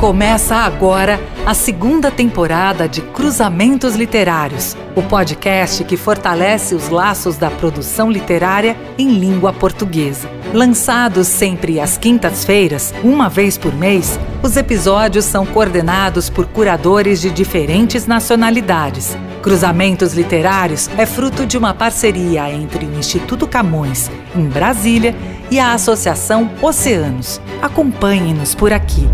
Começa agora a segunda temporada de Cruzamentos Literários, o podcast que fortalece os laços da produção literária em língua portuguesa. Lançados sempre às quintas-feiras, uma vez por mês, os episódios são coordenados por curadores de diferentes nacionalidades. Cruzamentos Literários é fruto de uma parceria entre o Instituto Camões, em Brasília, e a Associação Oceanos. Acompanhe-nos por aqui.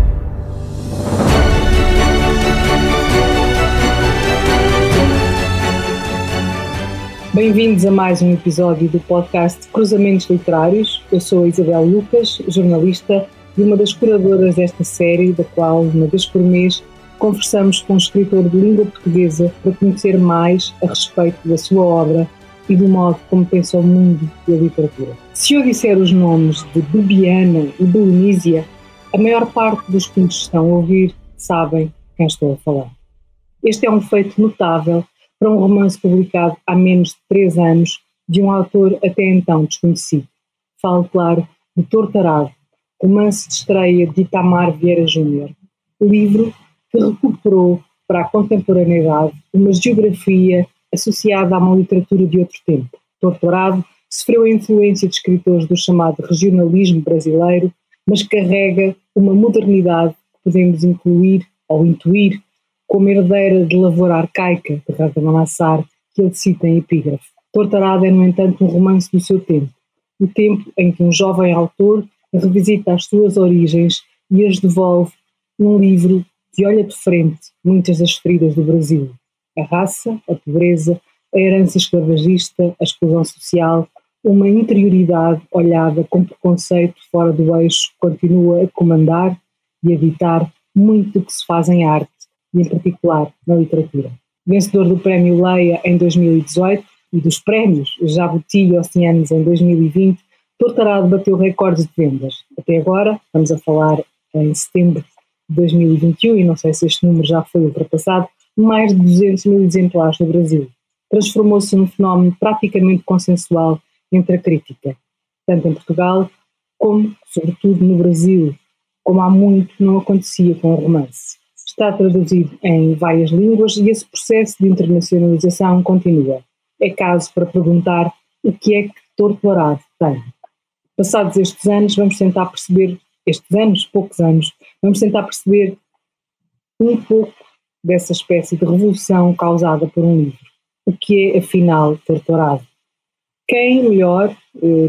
Bem-vindos a mais um episódio do podcast Cruzamentos Literários. Eu sou a Isabel Lucas, jornalista e uma das curadoras desta série, da qual, uma vez por mês, conversamos com um escritor de língua portuguesa para conhecer mais a respeito da sua obra e do modo como pensa o mundo e a literatura. Se eu disser os nomes de Bibiana e Belonísia, a maior parte dos que nos estão a ouvir sabem quem estou a falar. Este é um feito notável para um romance publicado há menos de 3 anos de um autor até então desconhecido. Falo, claro, de Tortarado, romance de estreia de Itamar Vieira Júnior, livro que recuperou para a contemporaneidade uma geografia associada a uma literatura de outro tempo. Tortarado sofreu a influência de escritores do chamado regionalismo brasileiro, mas carrega uma modernidade que podemos incluir ou intuir como herdeira de lavoura arcaica de Radamamassar, que ele cita em epígrafe. Tortarado é, no entanto, um romance do seu tempo, o tempo em que um jovem autor revisita as suas origens e as devolve num livro que olha de frente muitas das feridas do Brasil. A raça, a pobreza, a herança escravagista, a exclusão social, uma interioridade olhada com preconceito fora do eixo continua a comandar e a ditar muito do que se faz em arte, e em particular na literatura. Vencedor do Prémio Leia em 2018 e dos prémios Jabuti e Oceanos em 2020, Tortarado bateu recordes de vendas. Até agora, estamos a falar em setembro de 2021, e não sei se este número já foi ultrapassado, mais de 200 mil exemplares no Brasil. Transformou-se num fenómeno praticamente consensual entre a crítica, tanto em Portugal como, sobretudo, no Brasil, como há muito não acontecia com o romance. Está traduzido em várias línguas e esse processo de internacionalização continua. É caso para perguntar o que é que Tortarado tem. Passados estes anos, vamos tentar perceber, poucos anos, vamos tentar perceber um pouco dessa espécie de revolução causada por um livro. O que é, afinal, Tortarado? Quem melhor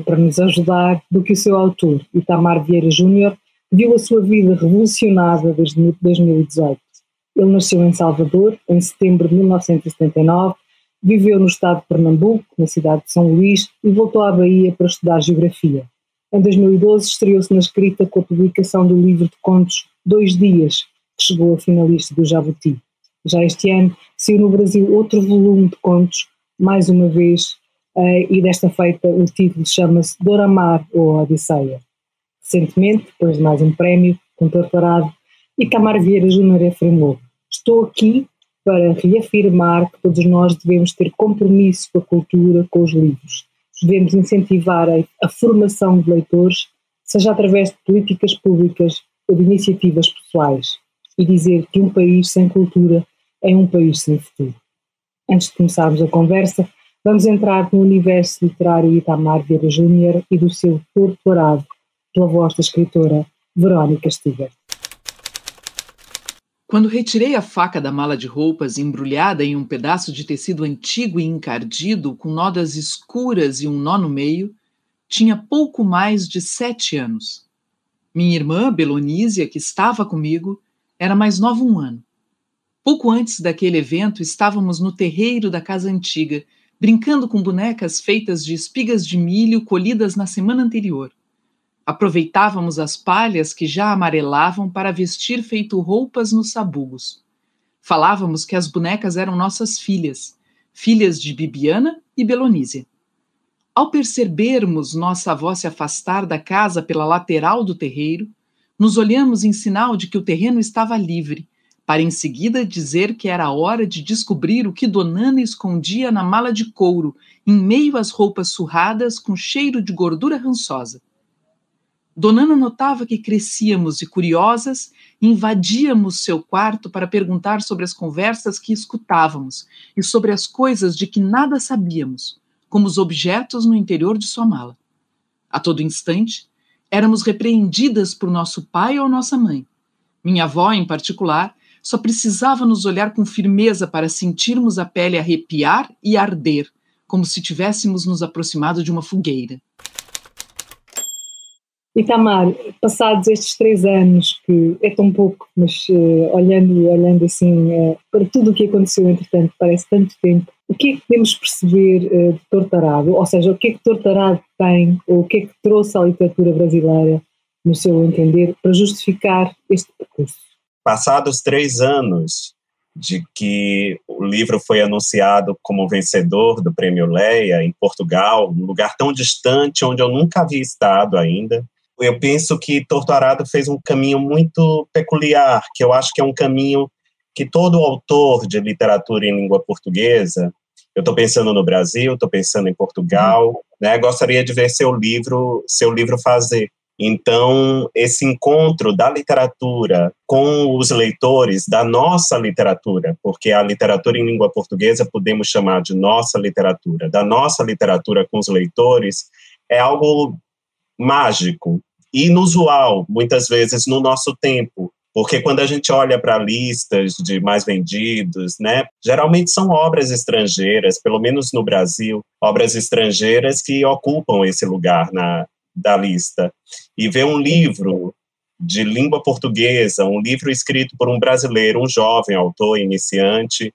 para nos ajudar do que o seu autor, Itamar Vieira Júnior, viu a sua vida revolucionada desde 2018. Ele nasceu em Salvador, em setembro de 1979, viveu no estado de Pernambuco, na cidade de São Luís, e voltou à Bahia para estudar geografia. Em 2012 estreou-se na escrita com a publicação do livro de contos 2 Dias, que chegou a finalista do Jabuti. Já este ano saiu no Brasil outro volume de contos, mais uma vez, e desta feita o título chama-se Doramar ou Odisseia. Recentemente, depois de mais um prémio, com Tortarado, Itamar Vieira Júnior afirmou: estou aqui para reafirmar que todos nós devemos ter compromisso com a cultura, com os livros. Devemos incentivar a formação de leitores, seja através de políticas públicas ou de iniciativas pessoais, e dizer que um país sem cultura é um país sem futuro. Antes de começarmos a conversa, vamos entrar no universo literário de Itamar Vieira Júnior e do seu Tortarado, pela voz da escritora Verónica Stiger. Quando retirei a faca da mala de roupas embrulhada em um pedaço de tecido antigo e encardido, com nodas escuras e um nó no meio, tinha pouco mais de 7 anos. Minha irmã, Belonísia, que estava comigo, era mais nova 1 ano. Pouco antes daquele evento, estávamos no terreiro da casa antiga, brincando com bonecas feitas de espigas de milho colhidas na semana anterior. Aproveitávamos as palhas que já amarelavam para vestir feito roupas nos sabugos. Falávamos que as bonecas eram nossas filhas, filhas de Bibiana e Belonísia. Ao percebermos nossa avó se afastar da casa pela lateral do terreiro, nos olhamos em sinal de que o terreno estava livre, para em seguida dizer que era hora de descobrir o que Donana escondia na mala de couro, em meio às roupas surradas com cheiro de gordura rançosa. Dona Ana notava que crescíamos e, curiosas, invadíamos seu quarto para perguntar sobre as conversas que escutávamos e sobre as coisas de que nada sabíamos, como os objetos no interior de sua mala. A todo instante, éramos repreendidas por nosso pai ou nossa mãe. Minha avó, em particular, só precisava nos olhar com firmeza para sentirmos a pele arrepiar e arder, como se tivéssemos nos aproximado de uma fogueira. Itamar, passados estes 3 anos, que é tão pouco, mas olhando assim para tudo o que aconteceu, entretanto, parece tanto tempo, o que é que podemos perceber de Tortarado? Ou seja, o que é que Tortarado tem, ou o que é que trouxe à literatura brasileira, no seu entender, para justificar este percurso? Passados 3 anos de que o livro foi anunciado como vencedor do Prêmio Leia em Portugal, um lugar tão distante onde eu nunca havia estado ainda, eu penso que Torturado fez um caminho muito peculiar, que eu acho que é um caminho que todo autor de literatura em língua portuguesa, eu estou pensando no Brasil, estou pensando em Portugal, né, gostaria de ver seu livro fazer. Então, esse encontro da literatura com os leitores da nossa literatura, porque a literatura em língua portuguesa podemos chamar de nossa literatura, da nossa literatura com os leitores, é algo mágico e inusual, muitas vezes, no nosso tempo, porque quando a gente olha para listas de mais vendidos, né, geralmente são obras estrangeiras, pelo menos no Brasil, obras estrangeiras que ocupam esse lugar da lista. E ver um livro de língua portuguesa, um livro escrito por um brasileiro, um jovem autor iniciante,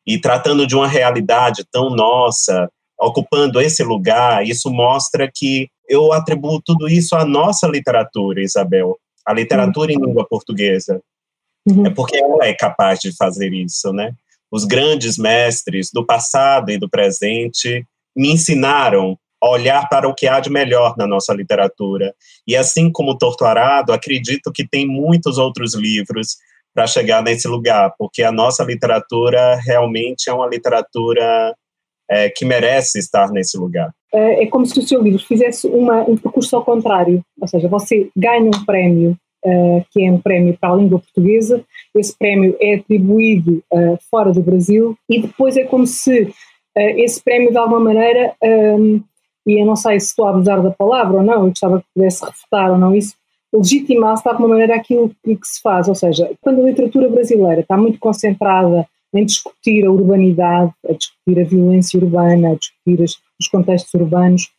e tratando de uma realidade tão nossa, ocupando esse lugar, isso mostra que eu atribuo tudo isso à nossa literatura, Isabel, a literatura em língua portuguesa. É porque ela é capaz de fazer isso, né? Os grandes mestres do passado e do presente me ensinaram a olhar para o que há de melhor na nossa literatura. E assim como Torturado, acredito que tem muitos outros livros para chegar nesse lugar, porque a nossa literatura realmente é uma literatura que merece estar nesse lugar. É como se o seu livro fizesse um percurso ao contrário, ou seja, você ganha um prémio, que é um prémio para a língua portuguesa, esse prémio é atribuído fora do Brasil, e depois é como se esse prémio, de alguma maneira, e eu não sei se estou a abusar da palavra ou não, eu gostava que pudesse refutar ou não isso, legitimasse de alguma maneira aquilo que se faz, ou seja, quando a literatura brasileira está muito concentrada em discutir a urbanidade, a discutir a violência urbana, a discutir os contextos urbanos,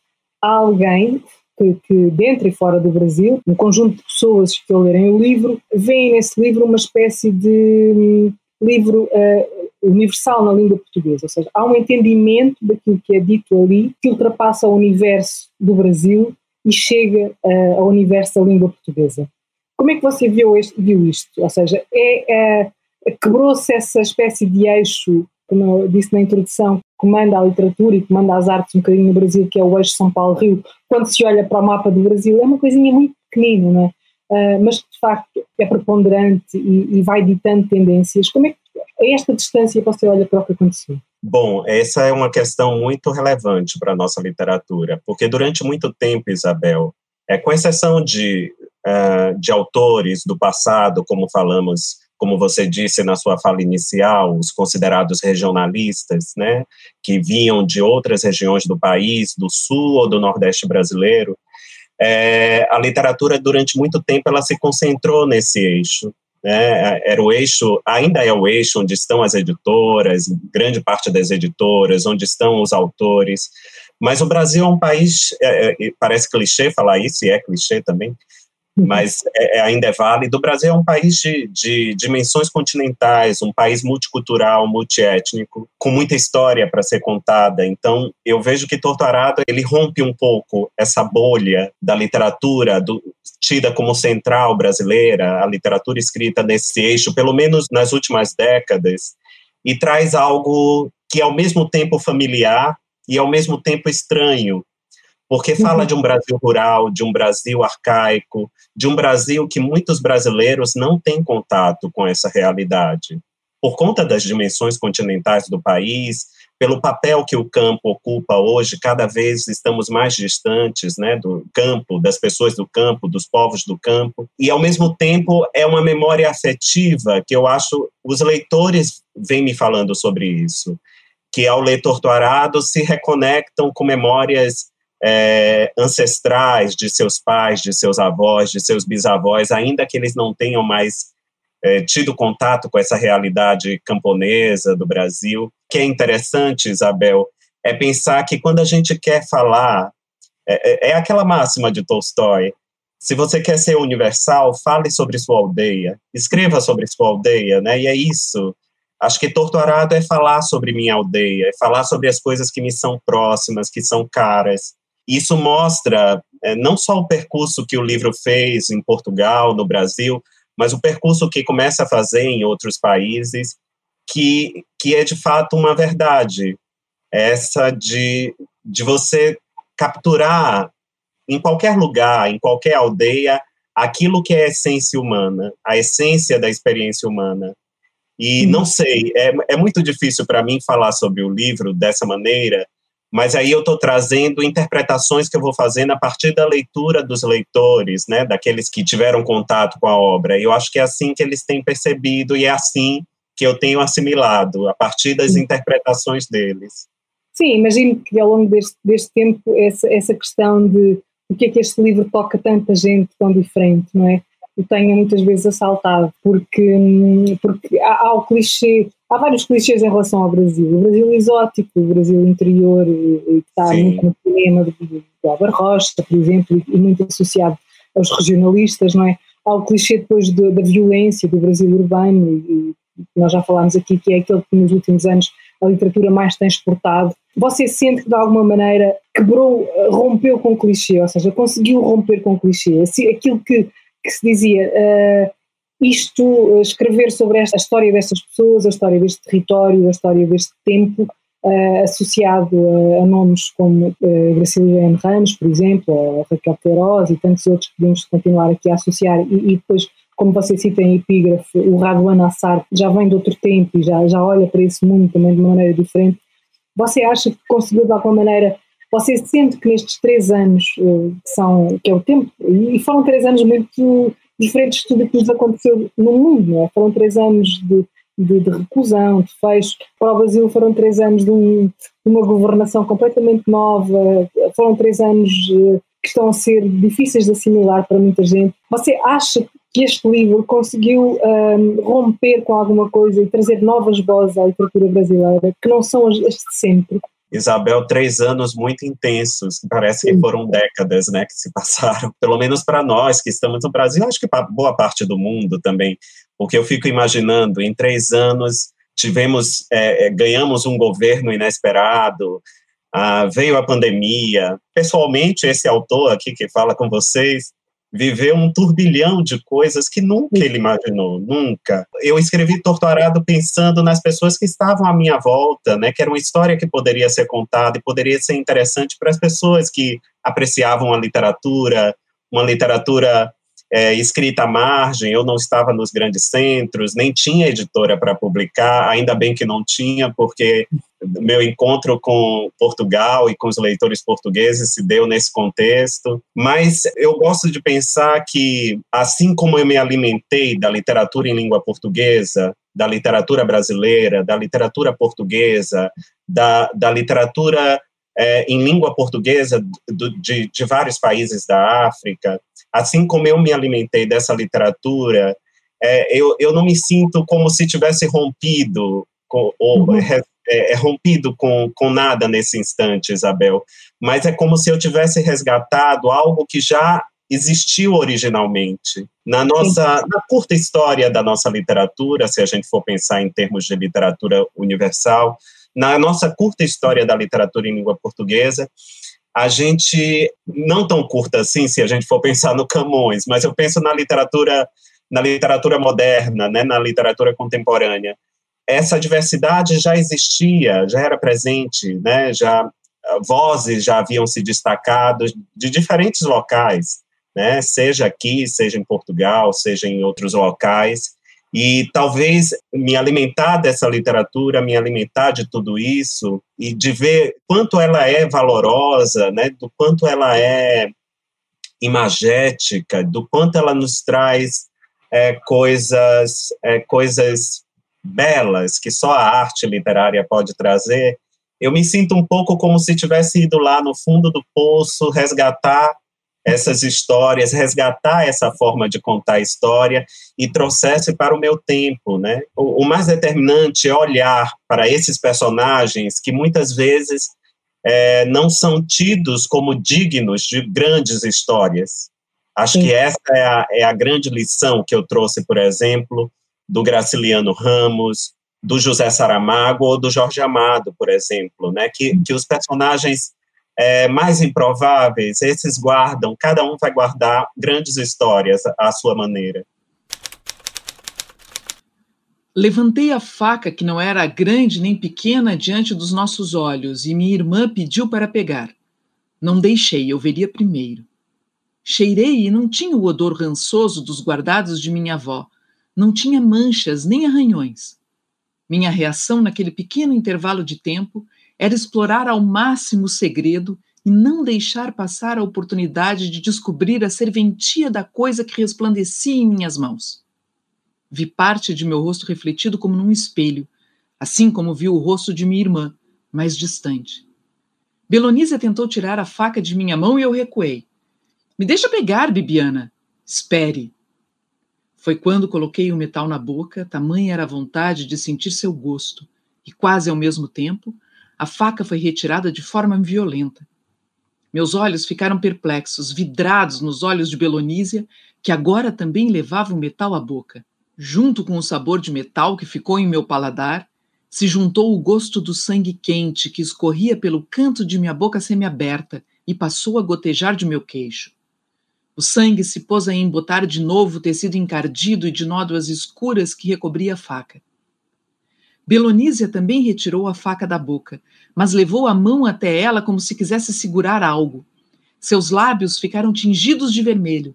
há alguém que dentro e fora do Brasil, um conjunto de pessoas que ao lerem o livro, veem nesse livro uma espécie de livro universal na língua portuguesa, ou seja, há um entendimento daquilo que é dito ali, que ultrapassa o universo do Brasil e chega ao universo da língua portuguesa. Como é que você viu isto? Ou seja, quebrou-se essa espécie de eixo, como eu disse na introdução, que comanda a literatura e comanda as artes um bocadinho no Brasil, que é o eixo São Paulo-Rio. Quando se olha para o mapa do Brasil, é uma coisinha muito pequenina, não é? Mas que de facto é preponderante e vai ditando tendências. Como é que, a esta distância, você olha para o que aconteceu? Bom, essa é uma questão muito relevante para a nossa literatura, porque durante muito tempo, Isabel, com exceção de autores do passado, como falamos, como você disse na sua fala inicial, os considerados regionalistas, né, que vinham de outras regiões do país, do sul ou do nordeste brasileiro, a literatura durante muito tempo ela se concentrou nesse eixo, né? Era o eixo, ainda é o eixo onde estão as editoras, grande parte das editoras, onde estão os autores, mas o Brasil é um país, parece clichê falar isso, e é clichê também, mas ainda é válido. O Brasil é um país de dimensões continentais, um país multicultural, multiétnico, com muita história para ser contada. Então, eu vejo que Torturado, ele rompe um pouco essa bolha da literatura, tida como central brasileira, a literatura escrita nesse eixo, pelo menos nas últimas décadas, e traz algo que é ao mesmo tempo familiar e ao mesmo tempo estranho, porque fala de um Brasil rural, de um Brasil arcaico, de um Brasil que muitos brasileiros não têm contato com essa realidade. Por conta das dimensões continentais do país, pelo papel que o campo ocupa hoje, cada vez estamos mais distantes, né, do campo, das pessoas do campo, dos povos do campo, e ao mesmo tempo é uma memória afetiva que eu acho, os leitores vêm me falando sobre isso, que ao ler Torturado se reconectam com memórias ancestrais de seus pais, de seus avós, de seus bisavós, ainda que eles não tenham mais tido contato com essa realidade camponesa do Brasil. O que é interessante, Isabel, é pensar que quando a gente quer falar, é aquela máxima de Tolstói, se você quer ser universal, fale sobre sua aldeia, escreva sobre sua aldeia, né? E é isso. Acho que Torturado é falar sobre minha aldeia, é falar sobre as coisas que me são próximas, que são caras. Isso mostra não só o percurso que o livro fez em Portugal, no Brasil, mas o percurso que começa a fazer em outros países, que é de fato uma verdade, essa de você capturar em qualquer lugar, em qualquer aldeia, aquilo que é a essência humana, a essência da experiência humana. E não sei, é muito difícil para mim falar sobre o livro dessa maneira, mas aí eu estou trazendo interpretações que eu vou fazendo a partir da leitura dos leitores, né, daqueles que tiveram contato com a obra. E eu acho que é assim que eles têm percebido e é assim que eu tenho assimilado, a partir das interpretações deles. Sim, imagino que ao longo deste tempo essa questão de o que é que este livro toca tanta gente tão diferente, não é? O tenha muitas vezes assaltado, porque há o clichê, há vários clichês em relação ao Brasil. O Brasil exótico, o Brasil interior, que está muito no cinema do Álvaro Rocha, por exemplo, e muito associado aos regionalistas, não é? Há o clichê depois da violência do Brasil urbano, e nós já falámos aqui que é aquele que nos últimos anos a literatura mais tem exportado. Você sente que de alguma maneira rompeu com o clichê, ou seja, conseguiu romper com o clichê, assim, aquilo que se dizia, escrever sobre a história destas pessoas, a história deste território, a história deste tempo, associado a nomes como Graciliano Ramos, por exemplo, a Raquel Queiroz e tantos outros que podemos continuar aqui a associar, e depois, como você cita em epígrafe, o Raduan Assar já vem de outro tempo e já olha para esse mundo também de uma maneira diferente. Você acha que conseguiu de alguma maneira, você sente que nestes 3 anos, que é o tempo, e foram 3 anos muito diferentes de tudo o que nos aconteceu no mundo, não é? Foram 3 anos de reclusão, de fecho. Para o Brasil foram 3 anos de uma governação completamente nova, foram 3 anos que estão a ser difíceis de assimilar para muita gente. Você acha que este livro conseguiu romper com alguma coisa e trazer novas vozes à literatura brasileira, que não são as de sempre? Isabel, 3 anos muito intensos, que parece que foram décadas, né, que se passaram, pelo menos para nós que estamos no Brasil, acho que para boa parte do mundo também, porque eu fico imaginando, em 3 anos ganhamos um governo inesperado, veio a pandemia, pessoalmente esse autor aqui que fala com vocês, viveu um turbilhão de coisas que nunca ele imaginou, nunca. Eu escrevi Torturado pensando nas pessoas que estavam à minha volta, né, que era uma história que poderia ser contada e poderia ser interessante para as pessoas que apreciavam a literatura, uma literatura escrita à margem. Eu não estava nos grandes centros, nem tinha editora para publicar, ainda bem que não tinha, porque meu encontro com Portugal e com os leitores portugueses se deu nesse contexto. Mas eu gosto de pensar que, assim como eu me alimentei da literatura em língua portuguesa, da literatura brasileira, da literatura portuguesa, da literatura em língua portuguesa de vários países da África, assim como eu me alimentei dessa literatura, eu não me sinto como se tivesse rompido rompido com nada nesse instante, Isabel, mas é como se eu tivesse resgatado algo que já existiu originalmente. Na curta história da nossa literatura, se a gente for pensar em termos de literatura universal, na nossa curta história da literatura em língua portuguesa, a gente, não tão curta assim, se a gente for pensar no Camões, mas eu penso na literatura moderna, né, na literatura contemporânea. Essa diversidade já existia, já era presente, né, vozes já haviam se destacado de diferentes locais, né, seja aqui, seja em Portugal, seja em outros locais, E talvez me alimentar dessa literatura, me alimentar de tudo isso e de ver quanto ela é valorosa, né, do quanto ela é imagética, do quanto ela nos traz coisas belas que só a arte literária pode trazer. Eu me sinto um pouco como se tivesse ido lá no fundo do poço resgatar essas histórias, resgatar essa forma de contar a história e trouxesse para o meu tempo, né? O mais determinante é olhar para esses personagens que muitas vezes não são tidos como dignos de grandes histórias. Acho que essa é a grande lição que eu trouxe, por exemplo, do Graciliano Ramos, do José Saramago ou do Jorge Amado, por exemplo, né? Que os personagens mais improváveis, esses guardam, cada um vai guardar grandes histórias à sua maneira. Levantei a faca, que não era grande nem pequena, diante dos nossos olhos, e minha irmã pediu para pegar. Não deixei, eu veria primeiro. Cheirei e não tinha o odor rançoso dos guardados de minha avó. Não tinha manchas nem arranhões. Minha reação naquele pequeno intervalo de tempo era explorar ao máximo o segredo e não deixar passar a oportunidade de descobrir a serventia da coisa que resplandecia em minhas mãos. Vi parte de meu rosto refletido como num espelho, assim como vi o rosto de minha irmã, mais distante. Belonísia tentou tirar a faca de minha mão e eu recuei. Me deixa pegar, Bibiana. Espere. Foi quando coloquei o metal na boca, tamanha era a vontade de sentir seu gosto, e quase ao mesmo tempo, a faca foi retirada de forma violenta. Meus olhos ficaram perplexos, vidrados nos olhos de Belonísia, que agora também levava o metal à boca. Junto com o sabor de metal que ficou em meu paladar, se juntou o gosto do sangue quente que escorria pelo canto de minha boca semiaberta e passou a gotejar de meu queixo. O sangue se pôs a embotar de novo o tecido encardido e de nódoas escuras que recobria a faca. Belonísia também retirou a faca da boca, mas levou a mão até ela como se quisesse segurar algo. Seus lábios ficaram tingidos de vermelho.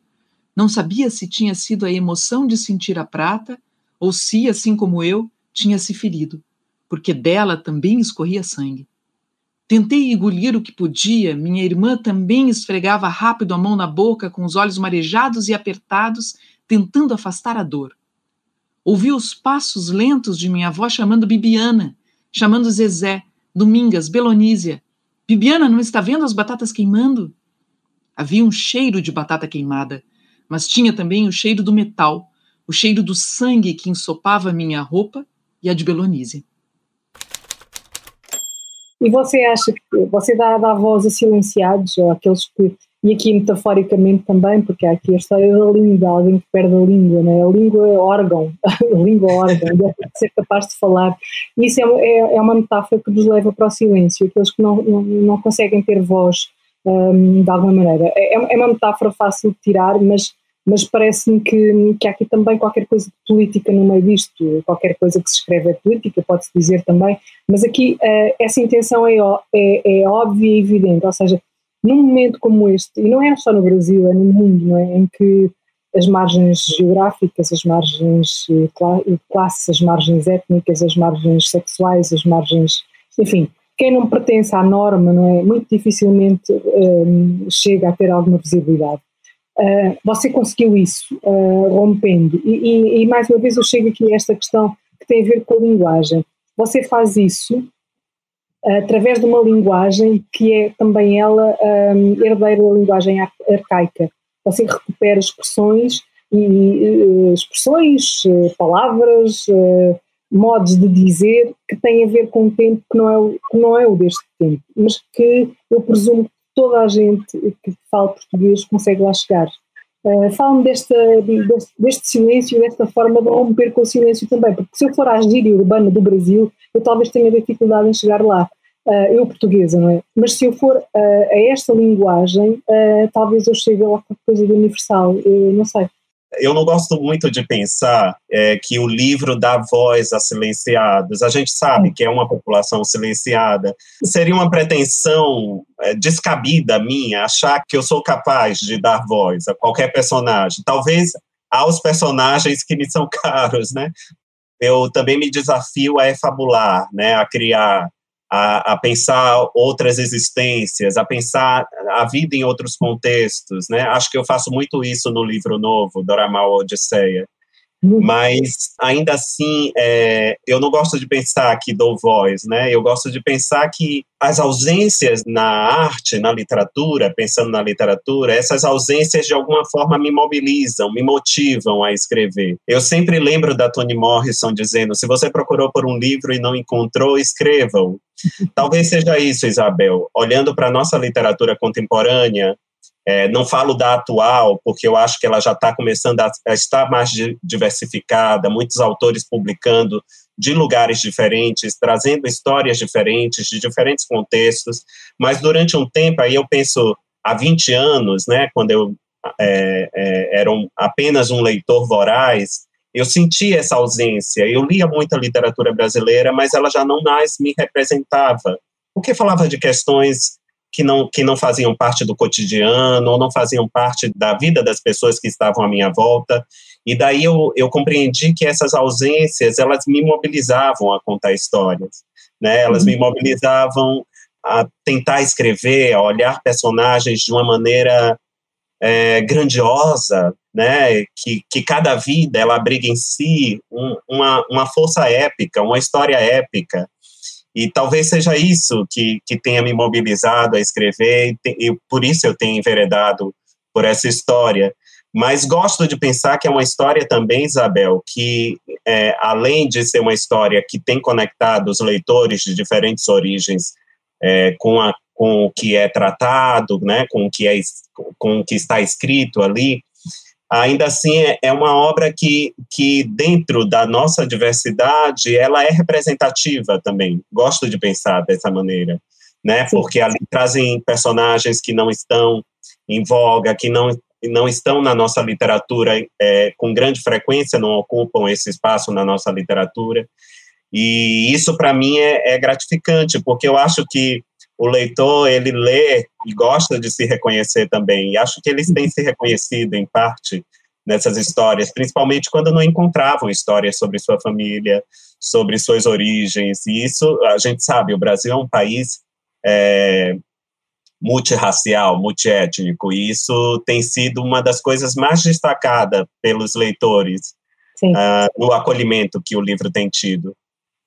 Não sabia se tinha sido a emoção de sentir a prata ou se, assim como eu, tinha se ferido, porque dela também escorria sangue. Tentei engolir o que podia, minha irmã também esfregava rápido a mão na boca com os olhos marejados e apertados, tentando afastar a dor. Ouvi os passos lentos de minha avó chamando Bibiana, chamando Zezé, Domingas, Belonísia. Bibiana, não está vendo as batatas queimando? Havia um cheiro de batata queimada, mas tinha também o cheiro do metal, o cheiro do sangue que ensopava minha roupa e a de Belonísia. E você acha que você dá voz a silenciados, ou aqueles que, e aqui metaforicamente também, porque há aqui a história da língua, alguém que perde a língua, né? A língua é órgão, a língua é órgão, deve ser capaz de falar. E isso é uma metáfora que nos leva para o silêncio, aqueles que não conseguem ter voz de alguma maneira. É uma metáfora fácil de tirar, mas parece-me que há aqui também qualquer coisa de política no meio disto, qualquer coisa que se escreve é política, pode-se dizer também, mas aqui essa intenção é óbvia e evidente, ou seja, num momento como este, e não é só no Brasil, é no mundo, não é? Em que as margens geográficas, as margens classes, as margens étnicas, as margens sexuais, as margens, enfim, quem não pertence à norma, não é? Muito dificilmente chega a ter alguma visibilidade. Você conseguiu isso, rompendo, e mais uma vez eu chego aqui a esta questão que tem a ver com a linguagem. Você faz isso através de uma linguagem que é também ela herdeira da linguagem arcaica. Você recupera expressões, palavras, modos de dizer que têm a ver com um tempo que não é o deste tempo, mas que eu presumo que toda a gente que fala português consegue lá chegar. Fala-me deste silêncio, desta forma de romper com o silêncio também, porque se eu for à gíria urbana do Brasil, eu talvez tenha dificuldade em chegar lá, eu portuguesa, não é? Mas se eu for a esta linguagem, talvez eu chegue a qualquer coisa de universal, não sei. Eu não gosto muito de pensar que o livro dá voz a silenciados. A gente sabe que é uma população silenciada. Seria uma pretensão descabida minha achar que eu sou capaz de dar voz a qualquer personagem. Talvez aos personagens que me são caros, né? Eu também me desafio a efabular, né? A criar, a pensar outras existências, a pensar a vida em outros contextos, né? Acho que eu faço muito isso no livro novo, Doramal Odisseia. Mas, ainda assim, eu não gosto de pensar que dou voz, né? Eu gosto de pensar que as ausências na arte, na literatura, pensando na literatura, essas ausências, de alguma forma, me mobilizam, me motivam a escrever. Eu sempre lembro da Toni Morrison dizendo, se você procurou por um livro e não encontrou, escreva-o. Talvez seja isso, Isabel. Olhando para a nossa literatura contemporânea, não falo da atual, porque eu acho que ela já está começando a estar mais diversificada, muitos autores publicando de lugares diferentes, trazendo histórias diferentes, de diferentes contextos, mas durante um tempo, aí eu penso, há 20 anos, né, quando eu era apenas um leitor voraz, eu sentia essa ausência, eu lia muita literatura brasileira, mas ela já não mais me representava, porque falava de questões que não faziam parte do cotidiano, ou não faziam parte da vida das pessoas que estavam à minha volta, e daí eu compreendi que essas ausências, elas me mobilizavam a contar histórias, né? Elas me mobilizavam a tentar escrever, a olhar personagens de uma maneira grandiosa, né? Que cada vida, ela abriga em si uma força épica, uma história épica. E talvez seja isso que tenha me mobilizado a escrever, e por isso eu tenho enveredado por essa história. Mas gosto de pensar que é uma história também, Isabel, que além de ser uma história que tem conectado os leitores de diferentes origens com o que é tratado, né, com o que está escrito ali, ainda assim é uma obra que dentro da nossa diversidade, ela é representativa também. Gosto de pensar dessa maneira, né? Porque ali trazem personagens que não estão em voga, que não estão na nossa literatura com grande frequência, não ocupam esse espaço na nossa literatura. E isso, para mim, é gratificante, porque eu acho que o leitor, ele lê e gosta de se reconhecer também, e acho que eles têm se reconhecido, em parte, nessas histórias, principalmente quando não encontravam histórias sobre sua família, sobre suas origens, e isso, a gente sabe, o Brasil é um país multirracial, multiétnico, e isso tem sido uma das coisas mais destacadas pelos leitores no acolhimento que o livro tem tido.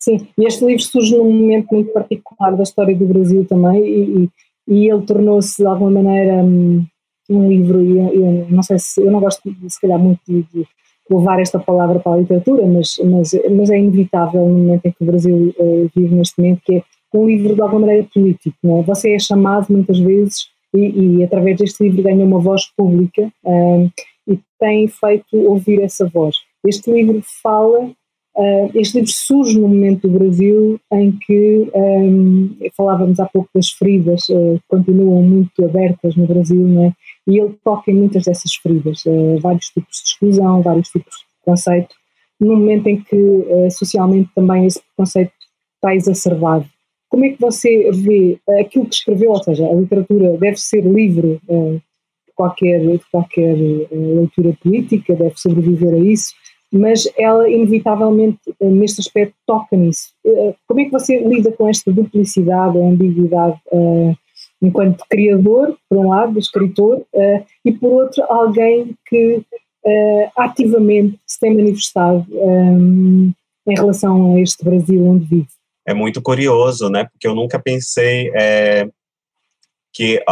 Sim, e este livro surge num momento muito particular da história do Brasil também, e ele tornou-se de alguma maneira um livro, e eu não sei se, eu não gosto se calhar muito de levar esta palavra para a literatura, mas é inevitável no momento em que o Brasil vive neste momento, que é um livro de alguma maneira político, não é? Você é chamado muitas vezes, e através deste livro ganha uma voz pública, e tem feito ouvir essa voz. Este livro surge no momento do Brasil em que, falávamos há pouco das feridas, continuam muito abertas no Brasil, não é? E ele toca em muitas dessas feridas, vários tipos de exclusão, vários tipos de preconceito, num momento em que socialmente também esse preconceito está exacerbado. Como é que você vê aquilo que escreveu, ou seja, a literatura deve ser livre de qualquer leitura política, deve sobreviver a isso, mas ela inevitavelmente neste aspecto toca nisso. Como é que você lida com esta duplicidade, a ambiguidade, enquanto criador, por um lado, escritor, e por outro, alguém que ativamente se tem manifestado em relação a este Brasil onde vive? É muito curioso, né? Porque eu nunca pensei que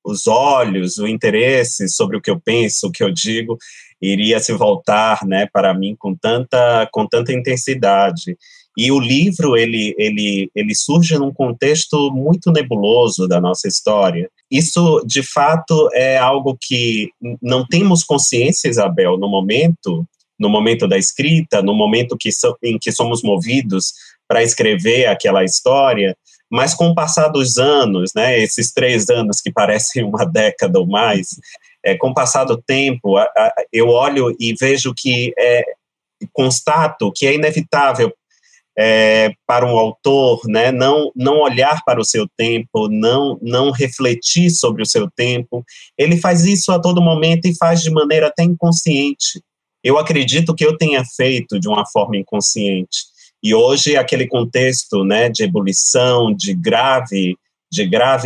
os olhos, o interesse sobre o que eu penso, o que eu digo, iria se voltar, né, para mim com tanta intensidade. E o livro, ele surge num contexto muito nebuloso da nossa história. Isso, de fato, é algo que não temos consciência, Isabel, no momento da escrita, no momento em que somos movidos para escrever aquela história, mas com o passar dos anos, né, esses 3 anos que parecem uma década ou mais, com o passar do tempo, eu olho e vejo que, constato que é inevitável para um autor, né, não olhar para o seu tempo, não refletir sobre o seu tempo. Ele faz isso a todo momento e faz de maneira até inconsciente. Eu acredito que eu tenha feito de uma forma inconsciente. E hoje aquele contexto, né, de ebulição, de grave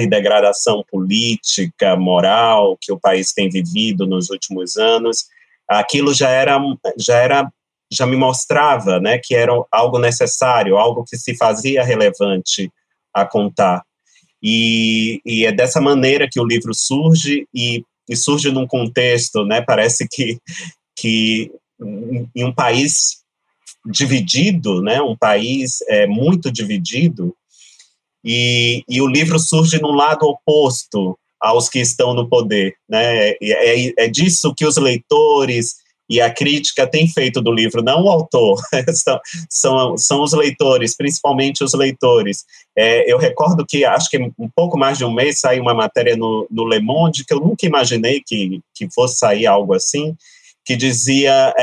degradação política, moral, que o país tem vivido nos últimos anos, aquilo já me mostrava, né, que era algo necessário, algo que se fazia relevante a contar. E é dessa maneira que o livro surge, e surge num contexto, né, parece que em um país dividido, né, um país muito dividido, e o livro surge num lado oposto aos que estão no poder, né? É disso que os leitores e a crítica têm feito do livro, não o autor, são os leitores, principalmente os leitores. Eu recordo que, acho que um pouco mais de um mês, saiu uma matéria no Le Monde, que eu nunca imaginei que fosse sair algo assim, que dizia,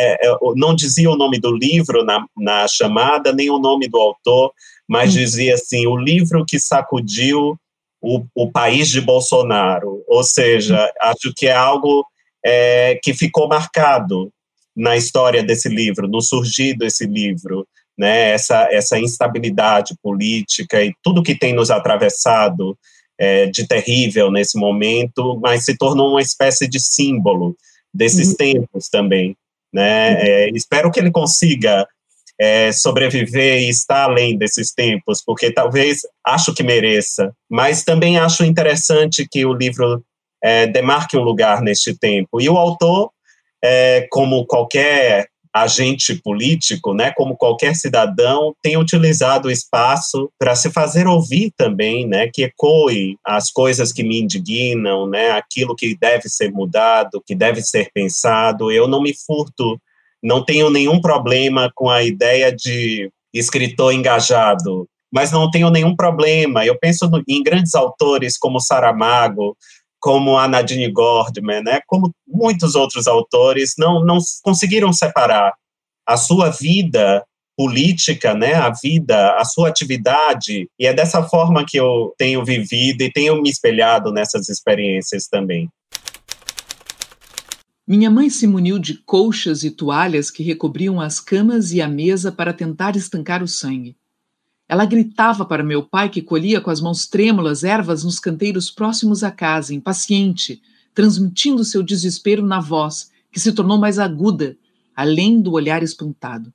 não dizia o nome do livro na chamada, nem o nome do autor, mas dizia assim, o livro que sacudiu o país de Bolsonaro. Ou seja, acho que é algo que ficou marcado na história desse livro, no surgir desse livro, né? Essa instabilidade política e tudo que tem nos atravessado de terrível nesse momento, mas se tornou uma espécie de símbolo desses tempos também, né? Espero que ele consiga sobreviver e estar além desses tempos, porque talvez, acho que mereça, mas também acho interessante que o livro demarque um lugar neste tempo. E o autor, como qualquer agente político, né, como qualquer cidadão, tem utilizado o espaço para se fazer ouvir também, né, que ecoe as coisas que me indignam, né, aquilo que deve ser mudado, que deve ser pensado. Eu não me furto, não tenho nenhum problema com a ideia de escritor engajado, mas não tenho nenhum problema. Eu penso em grandes autores como Saramago, como a Nadine Gordimer, né, como muitos outros autores, não conseguiram separar a sua vida política, né, a sua atividade, e é dessa forma que eu tenho vivido e tenho me espelhado nessas experiências também. Minha mãe se muniu de colchas e toalhas que recobriam as camas e a mesa para tentar estancar o sangue. Ela gritava para meu pai, que colhia com as mãos trêmulas ervas nos canteiros próximos à casa, impaciente, transmitindo seu desespero na voz, que se tornou mais aguda, além do olhar espantado.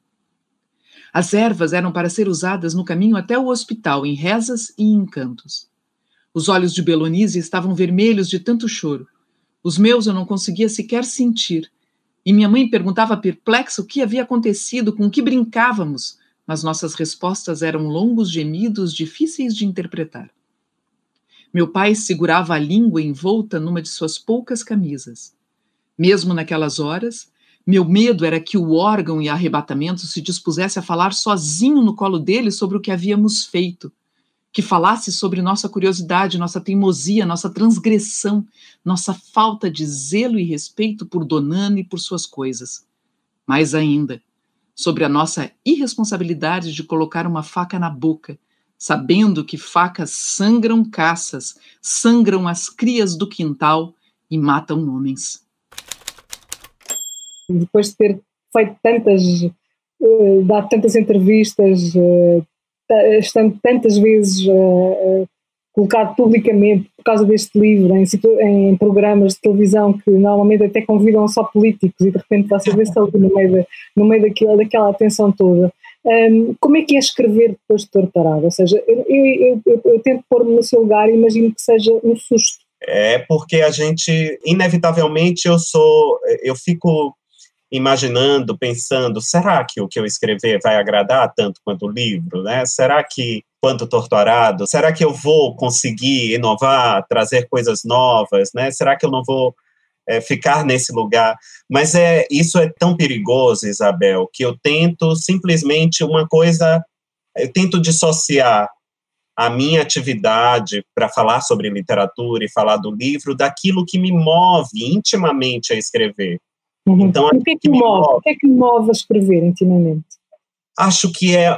As ervas eram para ser usadas no caminho até o hospital, em rezas e em cantos. Os olhos de Belonise estavam vermelhos de tanto choro. Os meus eu não conseguia sequer sentir. E minha mãe perguntava perplexa o que havia acontecido, com o que brincávamos, mas nossas respostas eram longos gemidos difíceis de interpretar. Meu pai segurava a língua envolta numa de suas poucas camisas. Mesmo naquelas horas, meu medo era que o órgão em arrebatamento se dispusesse a falar sozinho no colo dele sobre o que havíamos feito, que falasse sobre nossa curiosidade, nossa teimosia, nossa transgressão, nossa falta de zelo e respeito por Donana e por suas coisas. Mais ainda, sobre a nossa irresponsabilidade de colocar uma faca na boca, sabendo que facas sangram caças, sangram as crias do quintal e matam homens. Depois de ter feito dado tantas entrevistas, estando tantas vezes colocado publicamente por causa deste livro em programas de televisão que normalmente até convidam só políticos, e de repente você vê-se ali no meio daquela atenção toda. Como é que é escrever depois de Torturado? Ou seja, eu tento pôr-me no seu lugar e imagino que seja um susto. Porque a gente, inevitavelmente, eu fico imaginando, pensando, será que o que eu escrever vai agradar tanto quanto o livro, né? Será que, quanto Torturado, será que eu vou conseguir inovar, trazer coisas novas, né? Será que eu não vou ficar nesse lugar? Mas isso é tão perigoso, Isabel, que eu tento simplesmente eu tento dissociar a minha atividade para falar sobre literatura e falar do livro daquilo que me move intimamente a escrever. Então, o que é que me move a escrever intimamente? Acho que é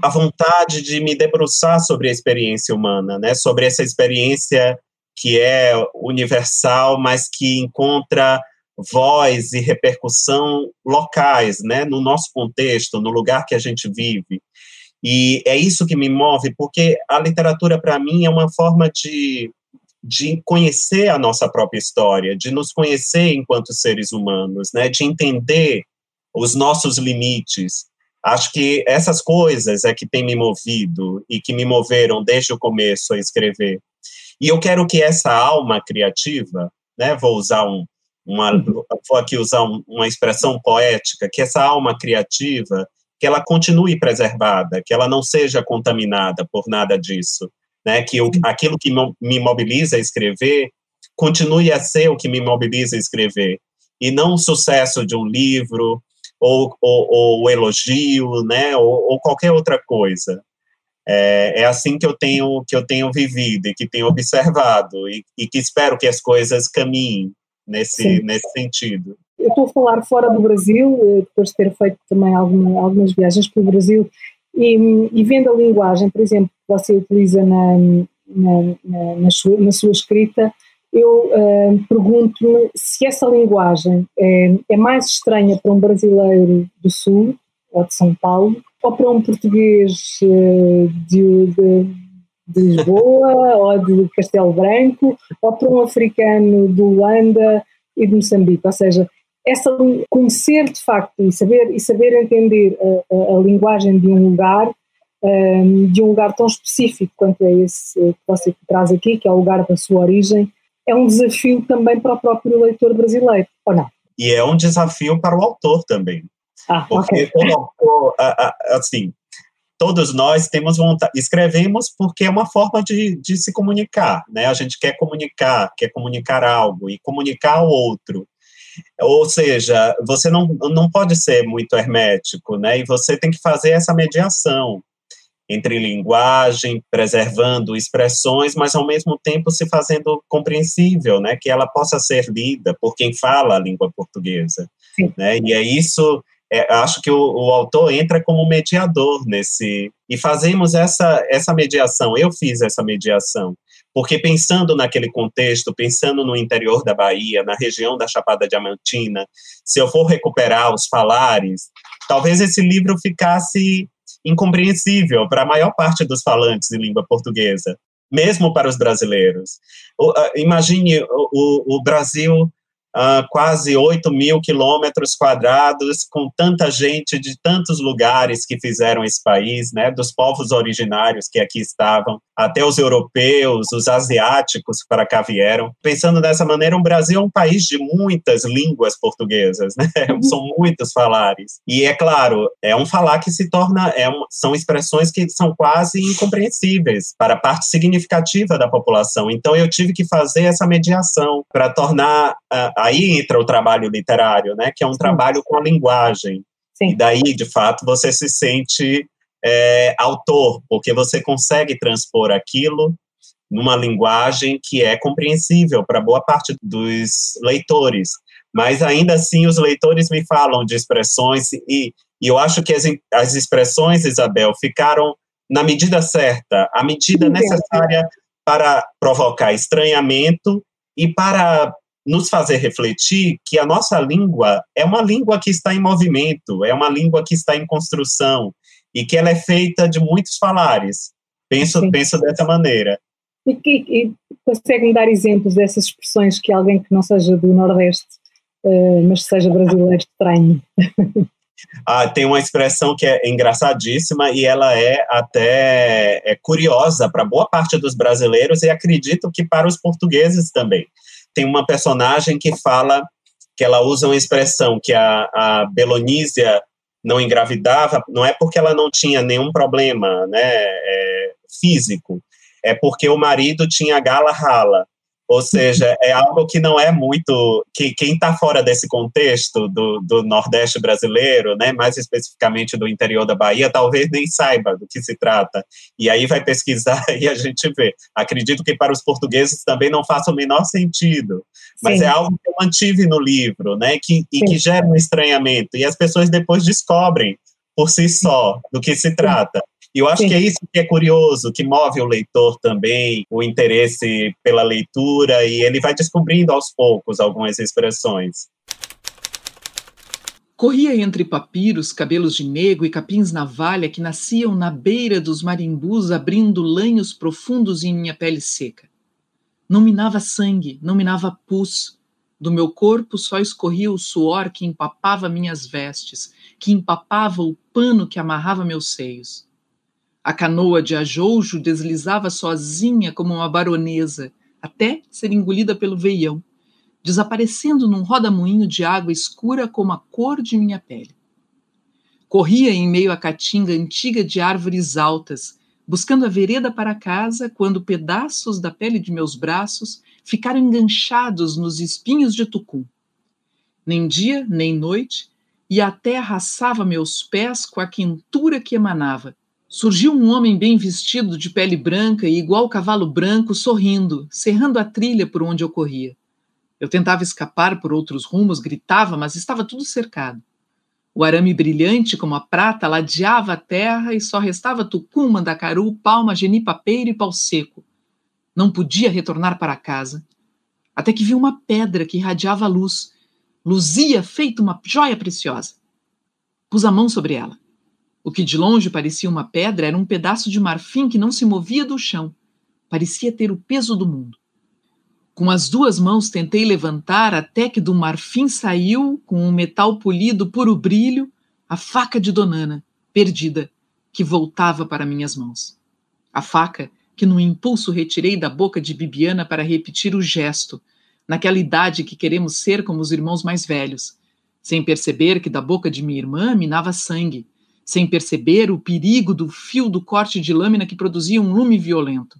a vontade de me debruçar sobre a experiência humana, né? Sobre essa experiência que é universal, mas que encontra voz e repercussão locais, né? No nosso contexto, no lugar que a gente vive. E é isso que me move, porque a literatura, para mim, é uma forma de conhecer a nossa própria história, de nos conhecer enquanto seres humanos, né? De entender os nossos limites. Acho que essas coisas é que têm me movido e que me moveram desde o começo a escrever. E eu quero que essa alma criativa, né, vou aqui usar uma expressão poética, que essa alma criativa, que ela continue preservada, que ela não seja contaminada por nada disso, né, que aquilo que me mobiliza a escrever continue a ser o que me mobiliza a escrever, e não o sucesso de um livro, ou o elogio, né, ou qualquer outra coisa. É assim que eu tenho vivido e que tenho observado, e que espero que as coisas caminhem nesse sentido. Eu estou a falar fora do Brasil, depois de ter feito também algumas viagens pelo Brasil, e vendo a linguagem, por exemplo, que você utiliza na sua escrita, eu pergunto-me se essa linguagem é mais estranha para um brasileiro do Sul, ou de São Paulo, ou para um português de Lisboa, ou de Castelo Branco, ou para um africano de Luanda e de Moçambique. Ou seja, conhecer de facto e saber entender a linguagem de um lugar tão específico quanto é esse que você traz aqui, que é o lugar da sua origem, é um desafio também para o próprio leitor brasileiro, ou não? E é um desafio para o autor também. Porque o autor, assim, todos nós temos vontade, escrevemos porque é uma forma de se comunicar, né? A gente quer comunicar algo e comunicar ao outro. Ou seja, você não pode ser muito hermético, né? E você tem que fazer essa mediação entre linguagem, preservando expressões, mas ao mesmo tempo se fazendo compreensível, né? Que ela possa ser lida por quem fala a língua portuguesa. Né? E é isso, acho que o autor entra como mediador nesse, e fazemos essa mediação. Eu fiz essa mediação, porque pensando naquele contexto, pensando no interior da Bahia, na região da Chapada Diamantina, se eu for recuperar os falares, talvez esse livro ficasse incompreensível para a maior parte dos falantes de língua portuguesa, mesmo para os brasileiros. Imagine o Brasil, quase 8.000 quilômetros quadrados, com tanta gente de tantos lugares que fizeram esse país, né, dos povos originários que aqui estavam, até os europeus, os asiáticos que para cá vieram. Pensando dessa maneira, o Brasil é um país de muitas línguas portuguesas, né? São muitos falares. E, é claro, é um falar que se torna, são expressões que são quase incompreensíveis para a parte significativa da população. Então, eu tive que fazer essa mediação para tornar... Aí entra o trabalho literário, né? Que é um trabalho com a linguagem. Sim. E daí, de fato, você se sente autor, porque você consegue transpor aquilo numa linguagem que é compreensível para boa parte dos leitores. Mas, ainda assim, os leitores me falam de expressões, e eu acho que as expressões, Isabel, ficaram na medida certa, a medida necessária para provocar estranhamento e para nos fazer refletir que a nossa língua é uma língua que está em movimento, é uma língua que está em construção, e que ela é feita de muitos falares. Penso dessa maneira. E conseguem dar exemplos dessas expressões que alguém que não seja do Nordeste, mas seja brasileiro, estranho? Tem uma expressão que é engraçadíssima, e ela é até curiosa para boa parte dos brasileiros, e acredito que para os portugueses também. Tem uma personagem que fala, que ela usa uma expressão que a Belonísia não engravidava, não é porque ela não tinha nenhum problema, né, físico, é porque o marido tinha gala rala. Ou seja, é algo que não é muito... Quem está fora desse contexto do Nordeste brasileiro, né, mais especificamente do interior da Bahia, talvez nem saiba do que se trata. E aí vai pesquisar e a gente vê. Acredito que para os portugueses também não faça o menor sentido. Mas é algo que eu mantive no livro, né, que gera um estranhamento. E as pessoas depois descobrem por si só do que se trata. E eu acho Sim. que é isso que é curioso, que move o leitor também, o interesse pela leitura, e ele vai descobrindo aos poucos algumas expressões. Corria entre papiros, cabelos de nego e capins navalha que nasciam na beira dos marimbus, abrindo lanhos profundos em minha pele seca. Não minava sangue, não minava pus. Do meu corpo só escorria o suor que empapava minhas vestes, que empapava o pano que amarrava meus seios. A canoa de Ajoujo deslizava sozinha como uma baronesa, até ser engolida pelo veião, desaparecendo num rodamuinho de água escura como a cor de minha pele. Corria em meio à caatinga antiga de árvores altas, buscando a vereda para casa, quando pedaços da pele de meus braços ficaram enganchados nos espinhos de tucum. Nem dia, nem noite, e a terra assava meus pés com a quentura que emanava. Surgiu um homem bem vestido, de pele branca e igual cavalo branco, sorrindo, cerrando a trilha por onde eu corria. Eu tentava escapar por outros rumos, gritava, mas estava tudo cercado. O arame brilhante como a prata ladeava a terra e só restava tucum, mandacaru, palma, genipapeiro e pau seco. Não podia retornar para casa. Até que vi uma pedra que irradiava a luz. Luzia feito uma joia preciosa. Pus a mão sobre ela. O que de longe parecia uma pedra era um pedaço de marfim que não se movia do chão. Parecia ter o peso do mundo. Com as duas mãos tentei levantar até que do marfim saiu, com um metal polido puro brilho, a faca de Donana, perdida, que voltava para minhas mãos. A faca que num impulso retirei da boca de Bibiana para repetir o gesto, naquela idade que queremos ser como os irmãos mais velhos, sem perceber que da boca de minha irmã minava sangue, sem perceber o perigo do fio do corte de lâmina que produzia um lume violento.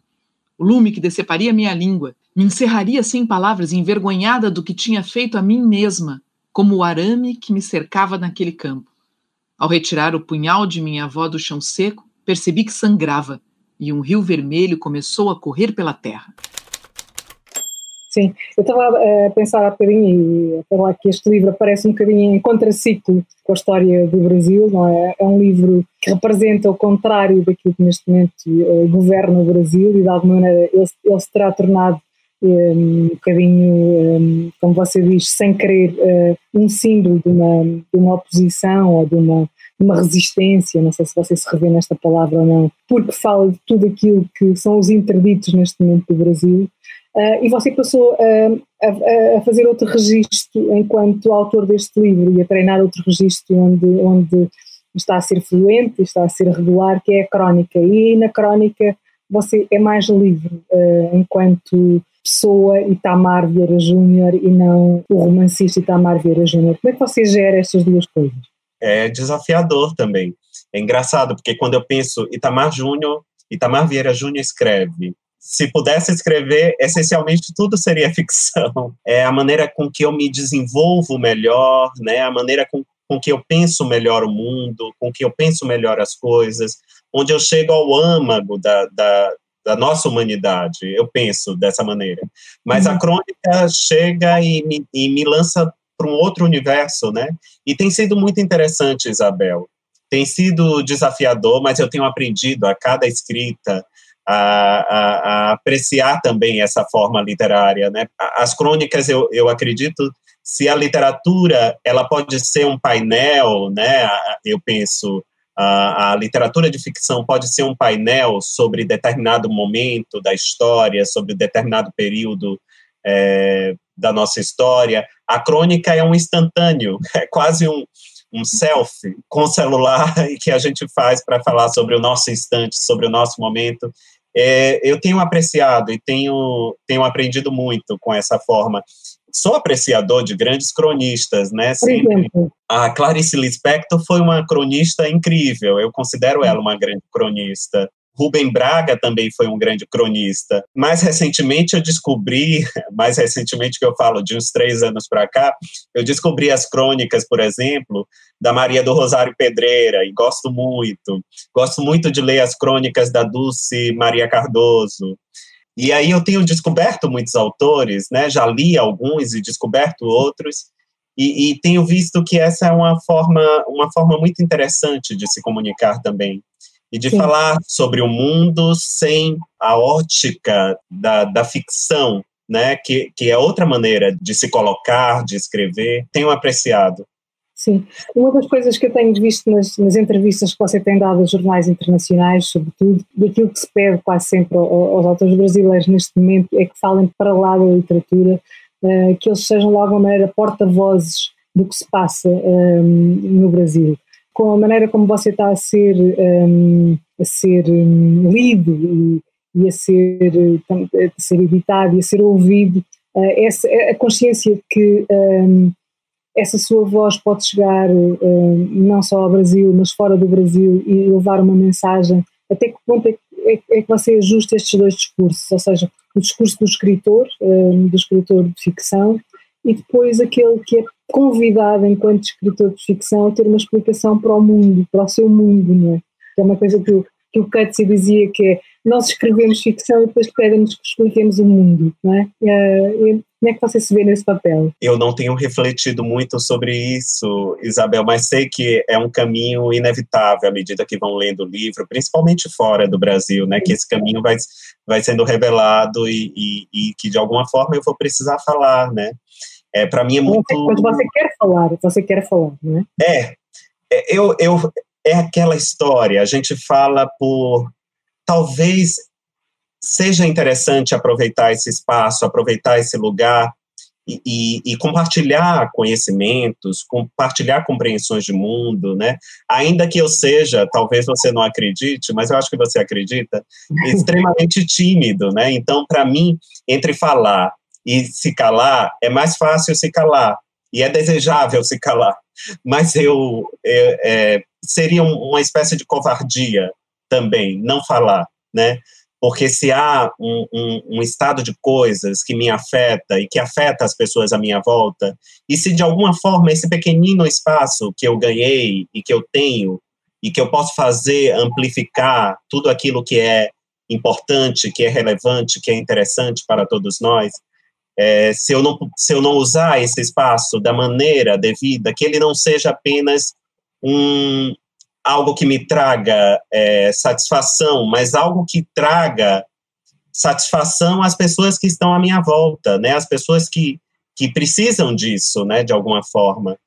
O lume que deceparia minha língua, me encerraria sem palavras, envergonhada do que tinha feito a mim mesma, como o arame que me cercava naquele campo. Ao retirar o punhal de minha avó do chão seco, percebi que sangrava, e um rio vermelho começou a correr pela terra. Sim, eu estava a pensar há bocadinho, e a falar que este livro aparece um bocadinho em contraciclo com a história do Brasil, não é? É um livro que representa o contrário daquilo que neste momento governa o Brasil, e de alguma maneira ele se terá tornado um bocadinho, como você diz, sem querer, um símbolo de uma oposição ou de uma resistência, não sei se você se revê nesta palavra ou não, porque fala de tudo aquilo que são os interditos neste momento do Brasil. E você passou a fazer outro registro enquanto autor deste livro e a treinar outro registro onde está a ser fluente, está a ser regular, que é a crónica. E na crónica você é mais livre enquanto pessoa Itamar Vieira Júnior e não o romancista Itamar Vieira Júnior. Como é que você gera estas duas coisas? É desafiador também. É engraçado, porque quando eu penso Itamar Vieira Júnior escreve. Se pudesse escrever, essencialmente tudo seria ficção. É a maneira com que eu me desenvolvo melhor, né? A maneira com que eu penso melhor o mundo, com que eu penso melhor as coisas, onde eu chego ao âmago da nossa humanidade, eu penso dessa maneira. Mas a crônica chega e me lança para um outro universo, né? E tem sido muito interessante, Isabel. Tem sido desafiador, mas eu tenho aprendido a cada escrita a apreciar também essa forma literária, né? As crônicas, eu acredito, se a literatura ela pode ser um painel, né? Eu penso, a literatura de ficção pode ser um painel sobre determinado momento da história, sobre determinado período da nossa história. A crônica é um instantâneo, é quase um selfie com celular que a gente faz para falar sobre o nosso instante, sobre o nosso momento. Eu tenho apreciado e tenho aprendido muito com essa forma. Sou apreciador de grandes cronistas, né? Sempre. A Clarice Lispector foi uma cronista incrível, eu considero ela uma grande cronista. Rubem Braga também foi um grande cronista. Mais recentemente que eu falo de uns 3 anos para cá, eu descobri as crônicas, por exemplo, da Maria do Rosário Pedreira, e gosto muito de ler as crônicas da Dulce Maria Cardoso. E aí eu tenho descoberto muitos autores, né? Já li alguns e descoberto outros, e tenho visto que essa é uma forma muito interessante de se comunicar também. e de Sim. falar sobre o mundo sem a ótica da ficção, né? Que é outra maneira de se colocar, de escrever. Tenho apreciado. Sim. Uma das coisas que eu tenho visto nas entrevistas que você tem dado aos jornais internacionais, sobretudo, daquilo que se pede quase sempre aos autores brasileiros neste momento, é que falem para lá da literatura, que eles sejam de alguma maneira porta-vozes do que se passa no Brasil. Com a maneira como você está a ser lido e a ser editado e a ser ouvido, a consciência de que essa sua voz pode chegar não só ao Brasil, mas fora do Brasil e levar uma mensagem, até que ponto é que você ajusta estes dois discursos, ou seja, o discurso do escritor de ficção, e depois aquele que é convidado enquanto escritor de ficção a ter uma explicação para o mundo, para o seu mundo, não é? Que é uma coisa que o Coetzee dizia, que é: nós escrevemos ficção e depois pedem-nos que expliquemos o mundo, não é? Como é que você se vê nesse papel? Eu não tenho refletido muito sobre isso, Isabel, mas sei que é um caminho inevitável à medida que vão lendo o livro, principalmente fora do Brasil, né? Que esse caminho vai sendo revelado e que de alguma forma eu vou precisar falar, né? Para mim é muito... Mas você quer falar, não é? É aquela história, a gente fala por... Talvez seja interessante aproveitar esse espaço, aproveitar esse lugar e compartilhar conhecimentos, compartilhar compreensões de mundo, né? Ainda que eu seja, talvez você não acredite, mas eu acho que você acredita, extremamente tímido, né? Então, para mim, entre falar e se calar, é mais fácil se calar, e é desejável se calar, mas seria uma espécie de covardia também, não falar, né? Porque se há um estado de coisas que me afeta e que afeta as pessoas à minha volta, e se de alguma forma esse pequenino espaço que eu ganhei e que eu tenho, e que eu posso fazer amplificar tudo aquilo que é importante, que é relevante, que é interessante para todos nós, se eu não usar esse espaço da maneira devida, que ele não seja apenas algo que me traga satisfação, mas algo que traga satisfação às pessoas que estão à minha volta, né? As pessoas que precisam disso, né? De alguma forma.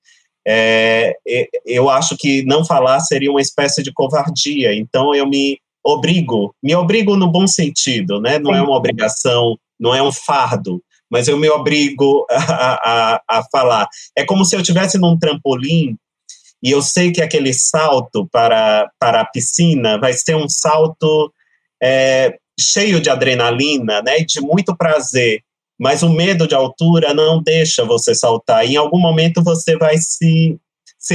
Eu acho que não falar seria uma espécie de covardia, então eu me obrigo no bom sentido, né? Não é uma obrigação, não é um fardo, mas eu me obrigo a falar. É como se eu estivesse num trampolim e eu sei que aquele salto para a piscina vai ser um salto cheio de adrenalina, né, e de muito prazer, mas o medo de altura não deixa você saltar. E em algum momento você vai se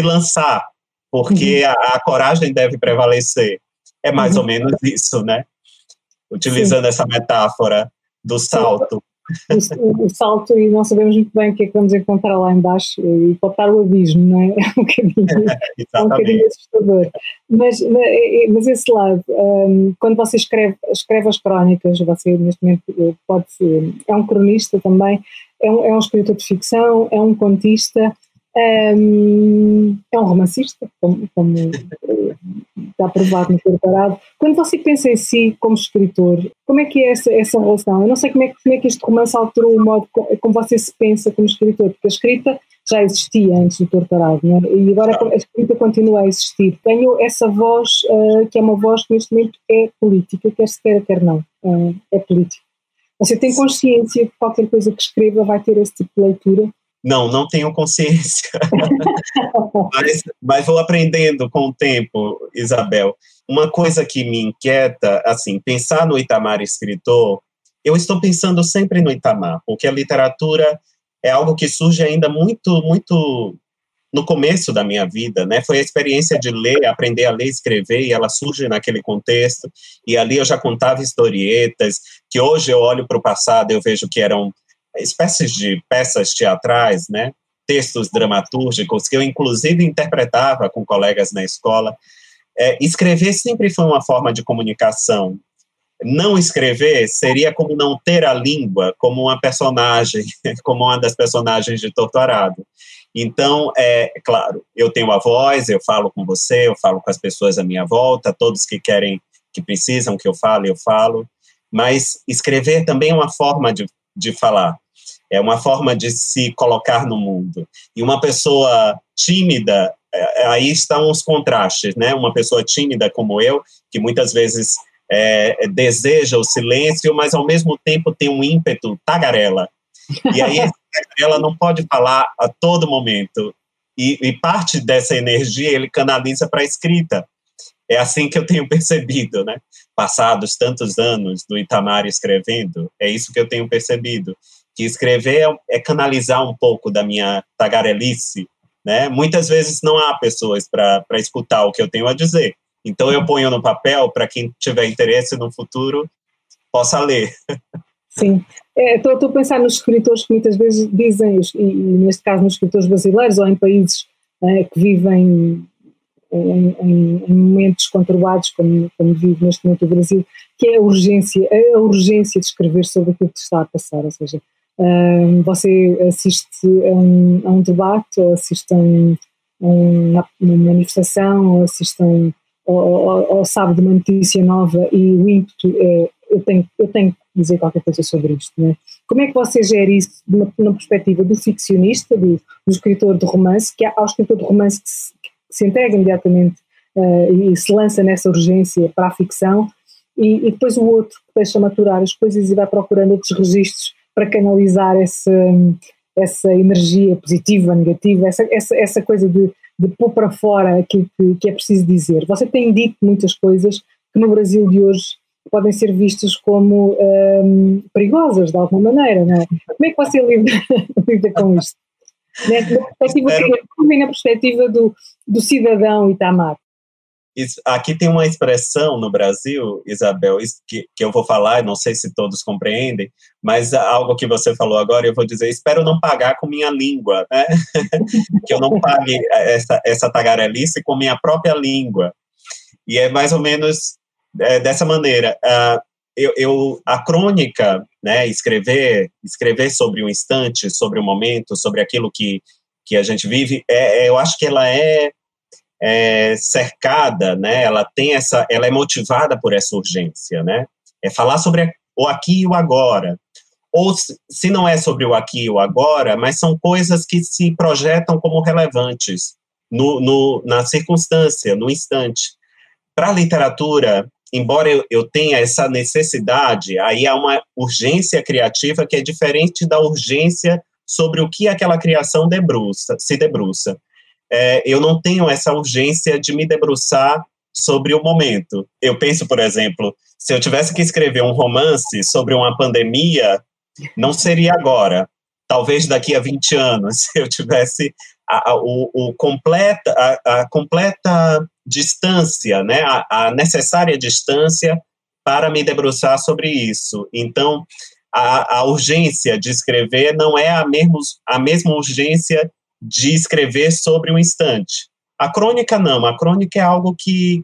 lançar, porque a coragem deve prevalecer. É mais ou menos isso, né? Utilizando essa metáfora do salto. O salto, e não sabemos muito bem o que é que vamos encontrar lá embaixo, e pode estar o abismo, não é? É um bocadinho assustador. Mas esse lado, quando você escreve as crónicas, você neste momento é um cronista também, é um escritor de ficção, é um contista, é um romancista, como está provado no Torturado. Quando você pensa em si como escritor, como é que é essa relação? Eu não sei como é que este romance alterou o modo como você se pensa como escritor, porque a escrita já existia antes do Torturado, não é? E agora a escrita continua a existir. Tenho essa voz, que é uma voz que neste momento é política, quer se queira, quer não, é política. Você tem consciência de qualquer coisa que escreva vai ter esse tipo de leitura? Não tenho consciência, mas vou aprendendo com o tempo, Isabel. Uma coisa que me inquieta, assim, pensar no Itamar escritor, eu estou pensando sempre no Itamar, porque a literatura é algo que surge ainda muito, muito no começo da minha vida, né? Foi a experiência de ler, aprender a ler e escrever, e ela surge naquele contexto, e ali eu já contava historietas, que hoje eu olho para o passado e eu vejo que eram espécies de peças teatrais, né? Textos dramatúrgicos que eu inclusive interpretava com colegas na escola. Escrever sempre foi uma forma de comunicação. Não escrever seria como não ter a língua, como uma personagem, como uma das personagens de Torturado. Então, claro, eu tenho a voz, eu falo com você, eu falo com as pessoas à minha volta, todos que querem, que precisam que eu falo, mas escrever também é uma forma de falar, é uma forma de se colocar no mundo. E uma pessoa tímida, aí estão os contrastes, né? Uma pessoa tímida como eu, que muitas vezes deseja o silêncio, mas ao mesmo tempo tem um ímpeto tagarela. E aí ela não pode falar a todo momento. E parte dessa energia ele canaliza para a escrita. É assim que eu tenho percebido, né? Passados tantos anos do Itamar escrevendo, é isso que eu tenho percebido. Que escrever é canalizar um pouco da minha tagarelice, né? Muitas vezes não há pessoas para escutar o que eu tenho a dizer. Então eu ponho no papel para quem tiver interesse no futuro possa ler. Sim. Estou a pensar nos escritores que muitas vezes dizem, e neste caso nos escritores brasileiros ou em países que vivem em momentos conturbados, como vive neste momento o Brasil, que é a urgência de escrever sobre aquilo que está a passar. Ou seja, você assiste a um debate, ou assiste a uma manifestação, ou assiste ou sabe de uma notícia nova e o ímpeto eu tenho que dizer qualquer coisa sobre isto, não é? Como é que você gera isso na perspectiva do ficcionista, do escritor de romance, que há o escritor de romance que se entrega imediatamente e se lança nessa urgência para a ficção, e depois o outro que deixa maturar as coisas e vai procurando outros registros para canalizar essa energia positiva, negativa, essa coisa de pôr para fora aquilo que é preciso dizer. Você tem dito muitas coisas que no Brasil de hoje podem ser vistas como perigosas, de alguma maneira, não é? Como é que você lida com isto? Na perspectiva do cidadão Itamar. Aqui tem uma expressão no Brasil, Isabel, que eu vou falar, não sei se todos compreendem, mas algo que você falou agora, eu vou dizer, espero não pagar com minha língua, né? Que eu não pague essa tagarelice com minha própria língua. E é mais ou menos dessa maneira. A crônica, né, escrever sobre o instante, sobre o momento, sobre aquilo que a gente vive, eu acho que ela é cercada, né? Ela é motivada por essa urgência, né? É falar sobre o aqui e o agora. Ou se não é sobre o aqui e o agora, mas são coisas que se projetam como relevantes na circunstância, no instante. Para a literatura, embora eu tenha essa necessidade, aí há uma urgência criativa que é diferente da urgência sobre o que aquela criação se debruça. Eu não tenho essa urgência de me debruçar sobre o momento. Eu penso, por exemplo, se eu tivesse que escrever um romance sobre uma pandemia, não seria agora. Talvez daqui a 20 anos, se eu tivesse a completa distância, né? A necessária distância para me debruçar sobre isso. Então, a urgência de escrever não é a mesma urgência de escrever sobre um instante. A crônica não, a crônica é algo que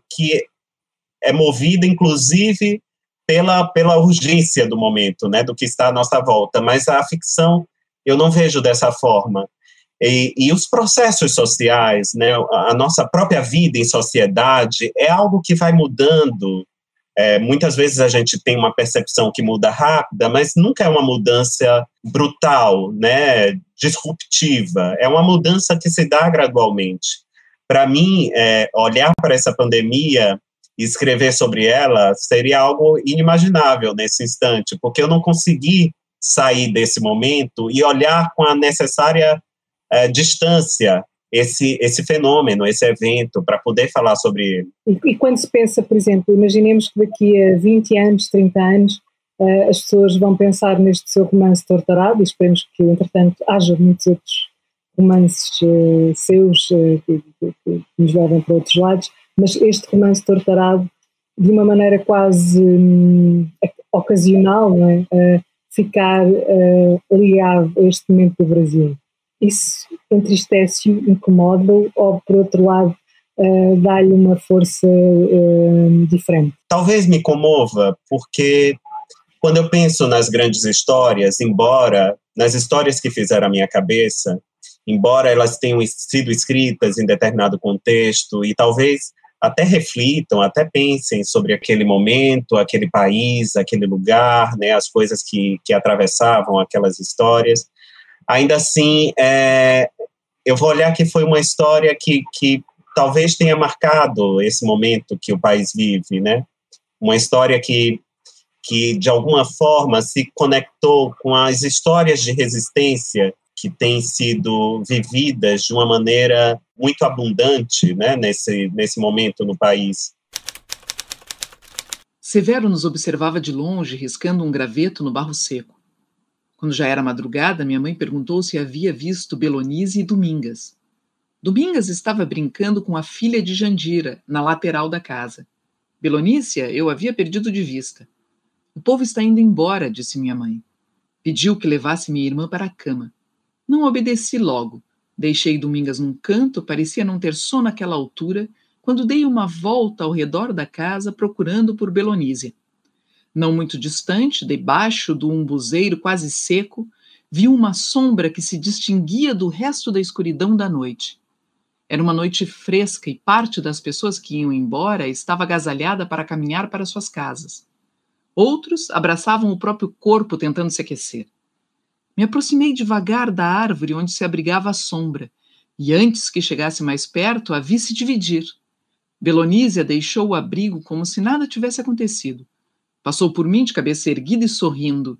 é movida, inclusive, pela urgência do momento, né, do que está à nossa volta, mas a ficção eu não vejo dessa forma. E os processos sociais, né, a nossa própria vida em sociedade é algo que vai mudando. Muitas vezes a gente tem uma percepção que muda rápida, mas nunca é uma mudança brutal, né, disruptiva. É uma mudança que se dá gradualmente. Para mim, olhar para essa pandemia e escrever sobre ela seria algo inimaginável nesse instante, porque eu não consegui sair desse momento e olhar com a necessária distância esse fenômeno, esse evento, para poder falar sobre ele. E quando se pensa, por exemplo, imaginemos que daqui a 20 anos, 30 anos, as pessoas vão pensar neste seu romance Torturado, e esperemos que, entretanto, haja muitos outros romances seus que nos levem para outros lados, mas este romance Torturado, de uma maneira quase ocasional, não é? Ficar ligado a este momento do Brasil. Isso entristece-o, incomoda-o, ou, por outro lado, dá-lhe uma força diferente? Talvez me comova, porque quando eu penso nas grandes histórias, embora nas histórias que fizeram a minha cabeça, embora elas tenham sido escritas em determinado contexto e talvez até reflitam, até pensem sobre aquele momento, aquele país, aquele lugar, né, as coisas que atravessavam aquelas histórias, ainda assim, eu vou olhar que foi uma história que talvez tenha marcado esse momento que o país vive, né? Uma história que de alguma forma se conectou com as histórias de resistência que têm sido vividas de uma maneira muito abundante, né, nesse momento no país. Severo nos observava de longe, riscando um graveto no barro seco. Quando já era madrugada, minha mãe perguntou se havia visto Belonise e Domingas. Domingas estava brincando com a filha de Jandira, na lateral da casa. Belonícia eu havia perdido de vista. O povo está indo embora, disse minha mãe. Pediu que levasse minha irmã para a cama. Não obedeci logo. Deixei Domingas num canto, parecia não ter sono naquela altura, quando dei uma volta ao redor da casa procurando por Belonísia. Não muito distante, debaixo do umbuzeiro quase seco, vi uma sombra que se distinguia do resto da escuridão da noite. Era uma noite fresca e parte das pessoas que iam embora estava agasalhada para caminhar para suas casas. Outros abraçavam o próprio corpo tentando se aquecer. Me aproximei devagar da árvore onde se abrigava a sombra, e antes que chegasse mais perto, a vi se dividir. Belonísia deixou o abrigo como se nada tivesse acontecido. Passou por mim de cabeça erguida e sorrindo.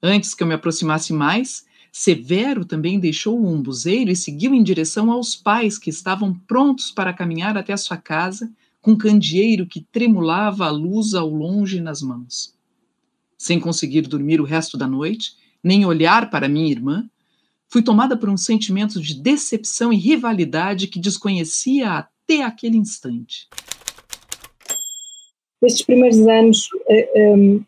Antes que eu me aproximasse mais, Severo também deixou o umbuzeiro e seguiu em direção aos pais que estavam prontos para caminhar até a sua casa, com um candeeiro que tremulava a luz ao longe nas mãos. Sem conseguir dormir o resto da noite, nem olhar para minha irmã, fui tomada por um sentimento de decepção e rivalidade que desconhecia até aquele instante. Estes primeiros anos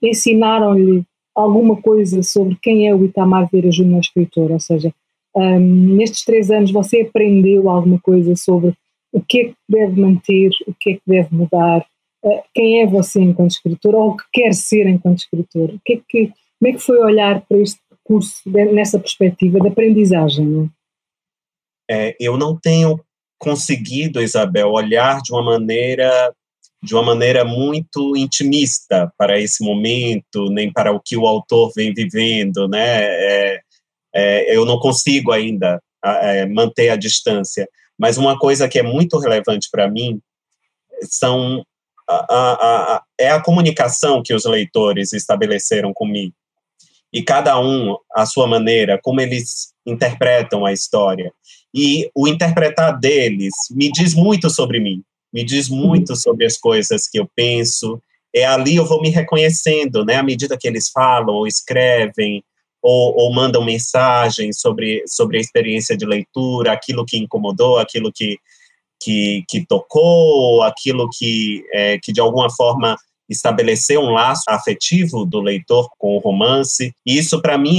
ensinaram-lhe alguma coisa sobre quem é o Itamar Vieira Júnior escritor, ou seja, nestes 3 anos você aprendeu alguma coisa sobre o que é que deve manter, o que é que deve mudar, quem é você enquanto escritor ou o que quer ser enquanto escritor? Como é que foi olhar para este percurso nessa perspectiva de aprendizagem? Não é? Eu não tenho conseguido, Isabel, olhar de uma maneira muito intimista para esse momento, nem para o que o autor vem vivendo, né? Eu não consigo ainda manter a distância, mas uma coisa que é muito relevante para mim é a comunicação que os leitores estabeleceram comigo. E cada um, à sua maneira, como eles interpretam a história. E o interpretar deles me diz muito sobre mim, me diz muito sobre as coisas que eu penso. Ali eu vou me reconhecendo, né, à medida que eles falam, ou escrevem, ou mandam mensagens sobre a experiência de leitura, aquilo que incomodou, aquilo que tocou, aquilo que de alguma forma estabeleceu um laço afetivo do leitor com o romance. E isso, para mim,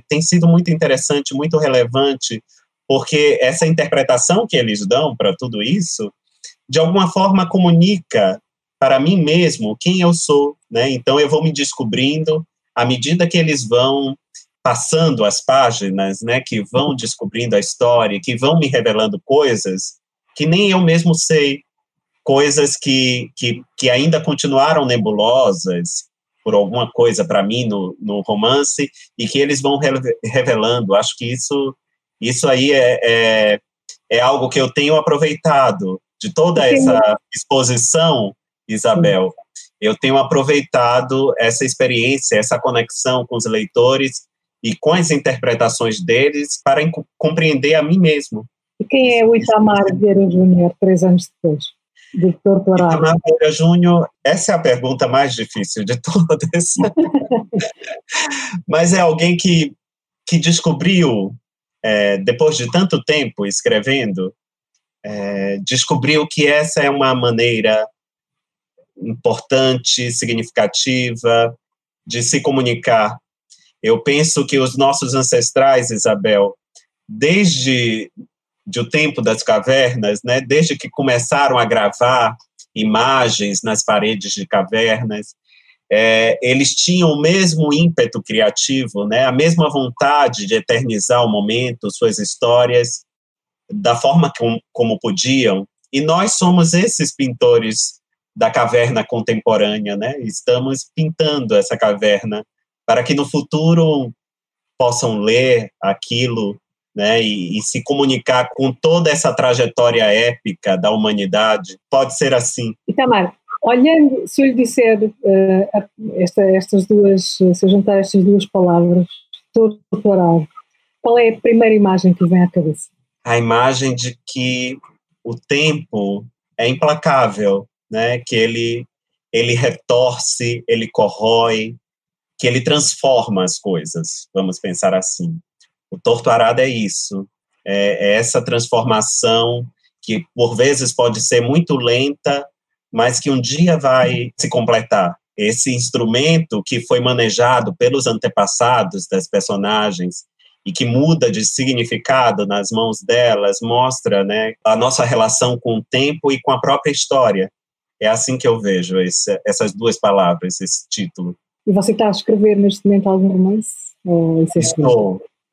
tem sido muito interessante, muito relevante, porque essa interpretação que eles dão para tudo isso, de alguma forma comunica para mim mesmo quem eu sou, né? Então eu vou me descobrindo à medida que eles vão passando as páginas, né? Que vão descobrindo a história, que vão me revelando coisas que nem eu mesmo sei, coisas que ainda continuaram nebulosas por alguma coisa para mim no romance e que eles vão revelando. Acho que isso aí é algo que eu tenho aproveitado de toda essa exposição, Isabel. Eu tenho aproveitado essa experiência, essa conexão com os leitores e com as interpretações deles para compreender a mim mesmo. E quem é o Itamar Vieira Júnior 3 anos depois? Do doutorado. Itamar Vieira Júnior, essa é a pergunta mais difícil de todas. Mas é alguém que descobriu, depois de tanto tempo escrevendo, descobriu que essa é uma maneira importante, significativa de se comunicar. Eu penso que os nossos ancestrais, Isabel, desde o tempo das cavernas, né, desde que começaram a gravar imagens nas paredes de cavernas, eles tinham o mesmo ímpeto criativo, né? A mesma vontade de eternizar o momento, suas histórias, da forma como podiam. E nós somos esses pintores da caverna contemporânea, né? Estamos pintando essa caverna para que no futuro possam ler aquilo, né? E se comunicar com toda essa trajetória épica da humanidade. Pode ser assim. Itamar, olhando, se eu lhe disser estas duas, se eu juntar estas duas palavras, torturado, qual é a primeira imagem que vem à cabeça? A imagem de que o tempo é implacável, né? Que ele retorce, ele corrói, que ele transforma as coisas, vamos pensar assim. O torto-arado é isso, é essa transformação que por vezes pode ser muito lenta, mas que um dia vai se completar. Esse instrumento que foi manejado pelos antepassados das personagens e que muda de significado nas mãos delas, mostra, né, a nossa relação com o tempo e com a própria história. É assim que eu vejo essas duas palavras, esse título. E você está a escrever neste momento algum romance?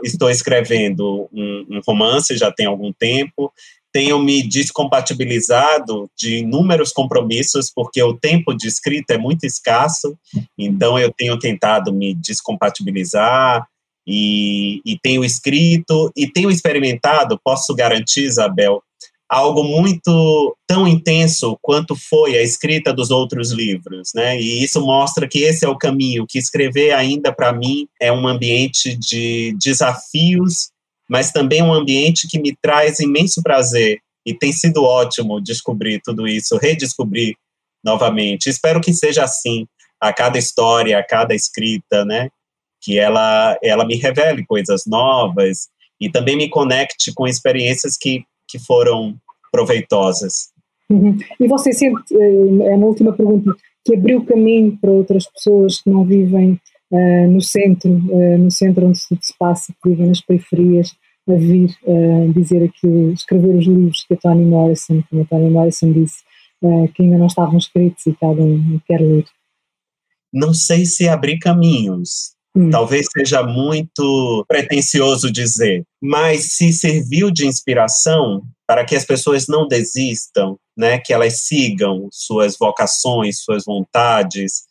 Estou escrevendo um romance já tem algum tempo. Tenho me descompatibilizado de inúmeros compromissos, porque o tempo de escrita é muito escasso, então eu tenho tentado me descompatibilizar e tenho escrito e tenho experimentado, posso garantir, Isabel, algo muito tão intenso quanto foi a escrita dos outros livros, né? E isso mostra que esse é o caminho, que escrever ainda para mim é um ambiente de desafios, mas também um ambiente que me traz imenso prazer, e tem sido ótimo descobrir tudo isso, redescobrir novamente. Espero que seja assim, a cada história, a cada escrita, né? Que ela me revele coisas novas e também me conecte com experiências que foram proveitosas. Uhum. E você sente, é uma última pergunta, que abriu caminho para outras pessoas que não vivem no centro onde tudo se passa, que vivem nas periferias, a vir dizer aquilo, escrever os livros que a Toni Morrison disse, que ainda não estavam escritos e que alguém quer ler? Não sei se abrir caminhos. Talvez seja muito pretensioso dizer, mas se serviu de inspiração para que as pessoas não desistam, né, que elas sigam suas vocações, suas vontades,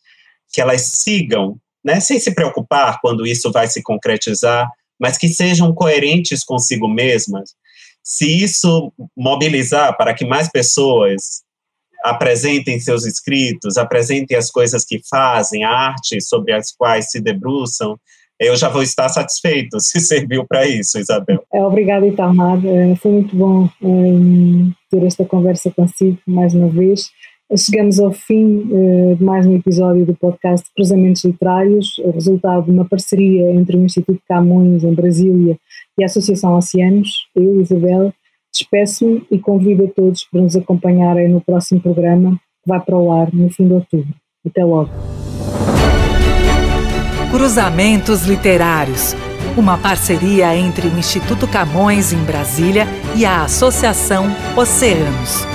que elas sigam, né, sem se preocupar quando isso vai se concretizar, mas que sejam coerentes consigo mesmas. Se isso mobilizar para que mais pessoas apresentem seus escritos, apresentem as coisas que fazem, a arte sobre as quais se debruçam, eu já vou estar satisfeito, se serviu para isso, Isabel. Obrigada, Itamar. Foi muito bom ter esta conversa consigo, mais uma vez. Chegamos ao fim de mais um episódio do podcast Cruzamentos Literários, resultado de uma parceria entre o Instituto Camões, em Brasília, e a Associação Oceanos. Eu, Isabel, despeço-me e convido a todos para nos acompanharem no próximo programa, que vai para o ar no fim de outubro. Até logo. Cruzamentos Literários, uma parceria entre o Instituto Camões, em Brasília, e a Associação Oceanos.